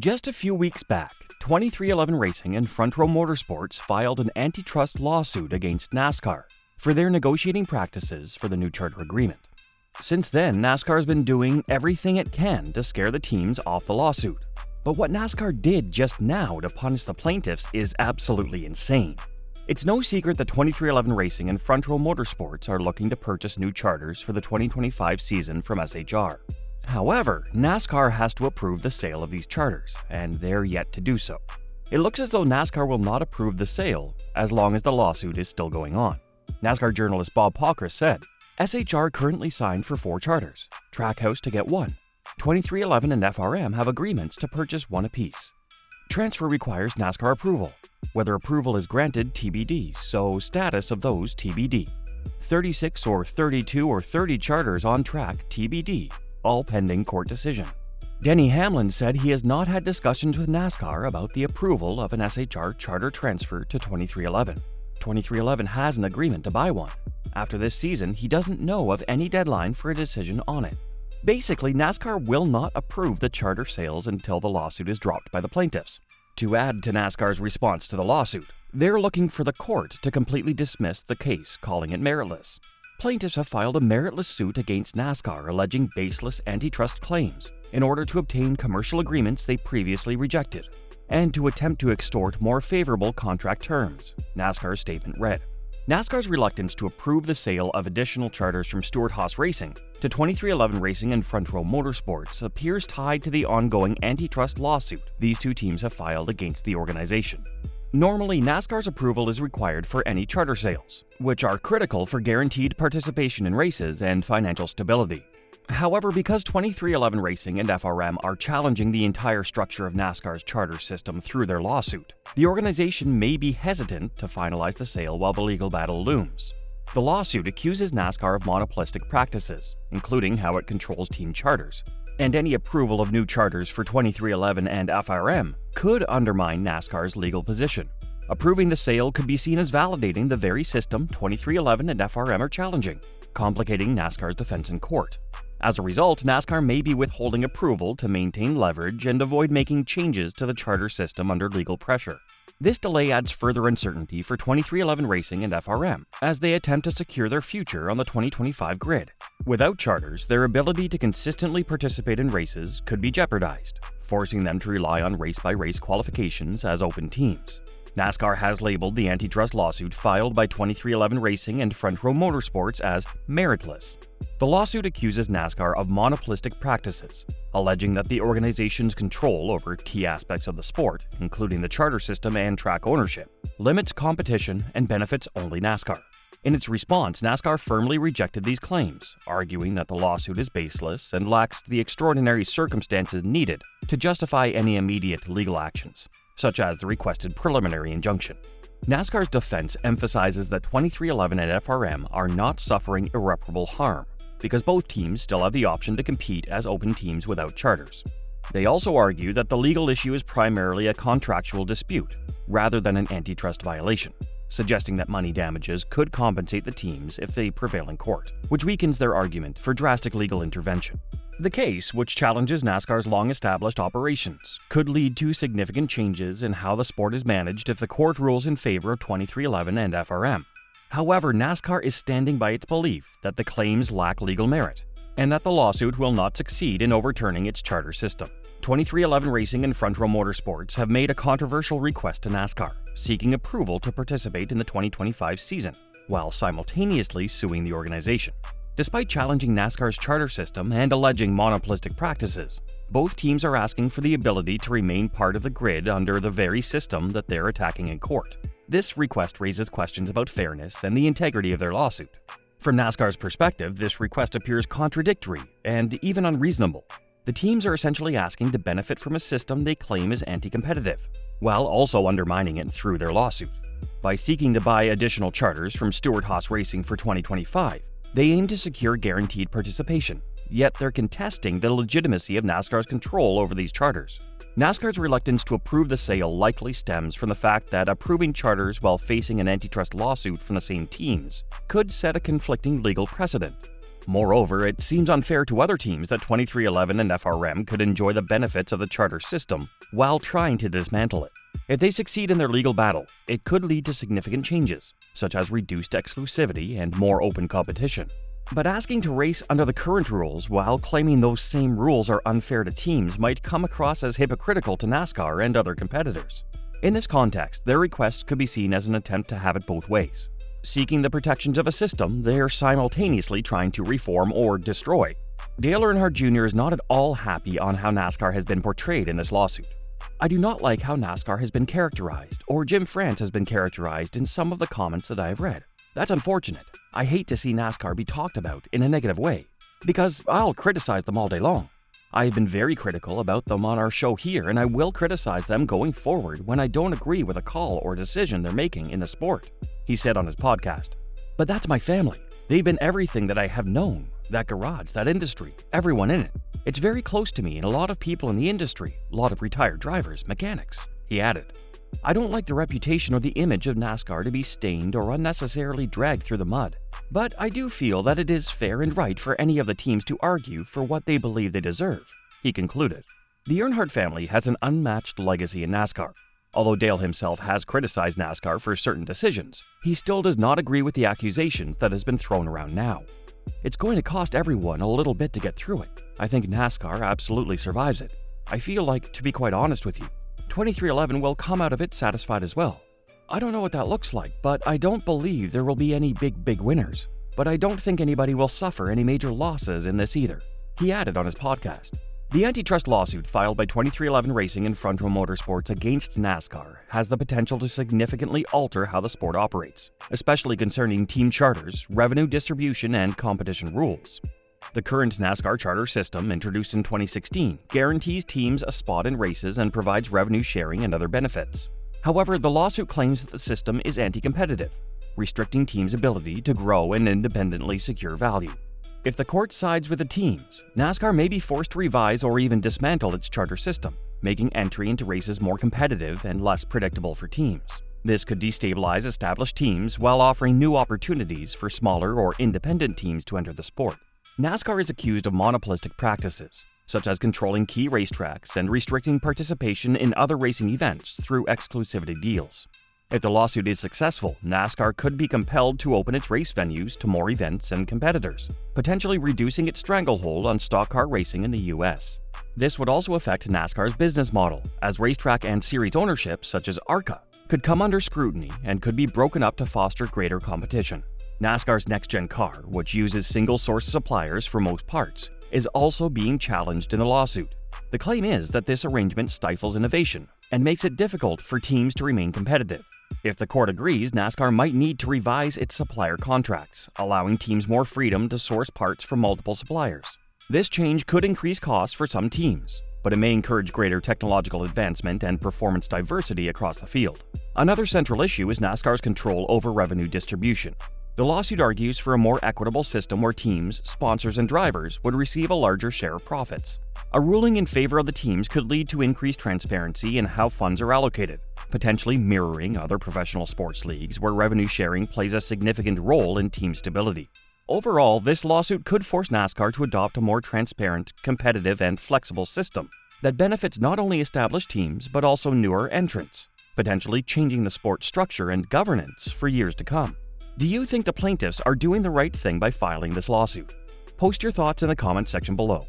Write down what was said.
Just a few weeks back, 2311 Racing and Frontrow Motorsports filed an antitrust lawsuit against NASCAR for their negotiating practices for the new charter agreement. Since then, NASCAR has been doing everything it can to scare the teams off the lawsuit. But what NASCAR did just now to punish the plaintiffs is absolutely insane. It's no secret that 2311 Racing and Frontrow Motorsports are looking to purchase new charters for the 2025 season from SHR. However, NASCAR has to approve the sale of these charters, and they're yet to do so. It looks as though NASCAR will not approve the sale as long as the lawsuit is still going on. NASCAR journalist Bob Palkris said, SHR currently signed for 4 charters, Trackhouse to get 1. 2311 and FRM have agreements to purchase 1 apiece. Transfer requires NASCAR approval. Whether approval is granted TBD, so status of those TBD. 36 or 32 or 30 charters on track TBD, all pending court decision. Denny Hamlin said he has not had discussions with NASCAR about the approval of an SHR charter transfer to 2311. 2311 has an agreement to buy one. After this season, he doesn't know of any deadline for a decision on it. Basically, NASCAR will not approve the charter sales until the lawsuit is dropped by the plaintiffs. To add to NASCAR's response to the lawsuit, they're looking for the court to completely dismiss the case, calling it meritless. Plaintiffs have filed a meritless suit against NASCAR alleging baseless antitrust claims in order to obtain commercial agreements they previously rejected and to attempt to extort more favorable contract terms, NASCAR's statement read. NASCAR's reluctance to approve the sale of additional charters from Stewart-Haas Racing to 2311 Racing and Frontrow Motorsports appears tied to the ongoing antitrust lawsuit these two teams have filed against the organization. Normally, NASCAR's approval is required for any charter sales, which are critical for guaranteed participation in races and financial stability. However, because 2311 Racing and FRM are challenging the entire structure of NASCAR's charter system through their lawsuit, the organization may be hesitant to finalize the sale while the legal battle looms. The lawsuit accuses NASCAR of monopolistic practices, including how it controls team charters, and any approval of new charters for 2311 and FRM could undermine NASCAR's legal position. Approving the sale could be seen as validating the very system 2311 and FRM are challenging, complicating NASCAR's defense in court. As a result, NASCAR may be withholding approval to maintain leverage and avoid making changes to the charter system under legal pressure. This delay adds further uncertainty for 2311 Racing and FRM as they attempt to secure their future on the 2025 grid. Without charters, their ability to consistently participate in races could be jeopardized, forcing them to rely on race-by-race qualifications as open teams. NASCAR has labeled the antitrust lawsuit filed by 2311 Racing and Frontrow Motorsports as meritless. The lawsuit accuses NASCAR of monopolistic practices, alleging that the organization's control over key aspects of the sport, including the charter system and track ownership, limits competition and benefits only NASCAR. In its response, NASCAR firmly rejected these claims, arguing that the lawsuit is baseless and lacks the extraordinary circumstances needed to justify any immediate legal actions, such as the requested preliminary injunction. NASCAR's defense emphasizes that 2311 and FRM are not suffering irreparable harm, because both teams still have the option to compete as open teams without charters. They also argue that the legal issue is primarily a contractual dispute, rather than an antitrust violation, suggesting that money damages could compensate the teams if they prevail in court, which weakens their argument for drastic legal intervention. The case, which challenges NASCAR's long-established operations, could lead to significant changes in how the sport is managed if the court rules in favor of 2311 and FRM. However, NASCAR is standing by its belief that the claims lack legal merit, and that the lawsuit will not succeed in overturning its charter system. 2311 Racing and Frontrow Motorsports have made a controversial request to NASCAR, seeking approval to participate in the 2025 season, while simultaneously suing the organization. Despite challenging NASCAR's charter system and alleging monopolistic practices, both teams are asking for the ability to remain part of the grid under the very system that they're attacking in court. This request raises questions about fairness and the integrity of their lawsuit. From NASCAR's perspective, this request appears contradictory and even unreasonable. The teams are essentially asking to benefit from a system they claim is anti-competitive, while also undermining it through their lawsuit. By seeking to buy additional charters from Stewart-Haas Racing for 2025, they aim to secure guaranteed participation, yet they're contesting the legitimacy of NASCAR's control over these charters. NASCAR's reluctance to approve the sale likely stems from the fact that approving charters while facing an antitrust lawsuit from the same teams could set a conflicting legal precedent. Moreover, it seems unfair to other teams that 23XI and FRM could enjoy the benefits of the charter system while trying to dismantle it. If they succeed in their legal battle, it could lead to significant changes, such as reduced exclusivity and more open competition. But asking to race under the current rules while claiming those same rules are unfair to teams might come across as hypocritical to NASCAR and other competitors. In this context, their request could be seen as an attempt to have it both ways. Seeking the protections of a system they are simultaneously trying to reform or destroy. Dale Earnhardt Jr. is not at all happy on how NASCAR has been portrayed in this lawsuit. I do not like how NASCAR has been characterized, or Jim France has been characterized in some of the comments that I have read. That's unfortunate. I hate to see NASCAR be talked about in a negative way, because I'll criticize them all day long. I have been very critical about them on our show here, and I will criticize them going forward when I don't agree with a call or decision they're making in the sport, he said on his podcast. But that's my family. They've been everything that I have known, that garage, that industry, everyone in it. It's very close to me and a lot of people in the industry, a lot of retired drivers, mechanics, he added. I don't like the reputation or the image of NASCAR to be stained or unnecessarily dragged through the mud, but I do feel that it is fair and right for any of the teams to argue for what they believe they deserve, he concluded. The Earnhardt family has an unmatched legacy in NASCAR. Although Dale himself has criticized NASCAR for certain decisions, he still does not agree with the accusations that has been thrown around now. It's going to cost everyone a little bit to get through it. I think NASCAR absolutely survives it. I feel like, to be quite honest with you, 23XI will come out of it satisfied as well. I don't know what that looks like, but I don't believe there will be any big winners. But I don't think anybody will suffer any major losses in this either, he added on his podcast. The antitrust lawsuit filed by 23XI Racing and Frontrow Motorsports against NASCAR has the potential to significantly alter how the sport operates, especially concerning team charters, revenue distribution, and competition rules. The current NASCAR charter system, introduced in 2016, guarantees teams a spot in races and provides revenue sharing and other benefits. However, the lawsuit claims that the system is anti-competitive, restricting teams' ability to grow and independently secure value. If the court sides with the teams, NASCAR may be forced to revise or even dismantle its charter system, making entry into races more competitive and less predictable for teams. This could destabilize established teams while offering new opportunities for smaller or independent teams to enter the sport. NASCAR is accused of monopolistic practices, such as controlling key racetracks and restricting participation in other racing events through exclusivity deals. If the lawsuit is successful, NASCAR could be compelled to open its race venues to more events and competitors, potentially reducing its stranglehold on stock car racing in the U.S. This would also affect NASCAR's business model, as racetrack and series ownership, such as ARCA, could come under scrutiny and could be broken up to foster greater competition. NASCAR's next-gen car, which uses single-source suppliers for most parts, is also being challenged in the lawsuit. The claim is that this arrangement stifles innovation and makes it difficult for teams to remain competitive. If the court agrees, NASCAR might need to revise its supplier contracts, allowing teams more freedom to source parts from multiple suppliers. This change could increase costs for some teams, but it may encourage greater technological advancement and performance diversity across the field. Another central issue is NASCAR's control over revenue distribution. The lawsuit argues for a more equitable system where teams, sponsors, and drivers would receive a larger share of profits. A ruling in favor of the teams could lead to increased transparency in how funds are allocated, potentially mirroring other professional sports leagues where revenue sharing plays a significant role in team stability. Overall, this lawsuit could force NASCAR to adopt a more transparent, competitive, and flexible system that benefits not only established teams but also newer entrants, potentially changing the sport's structure and governance for years to come. Do you think the plaintiffs are doing the right thing by filing this lawsuit? Post your thoughts in the comment section below.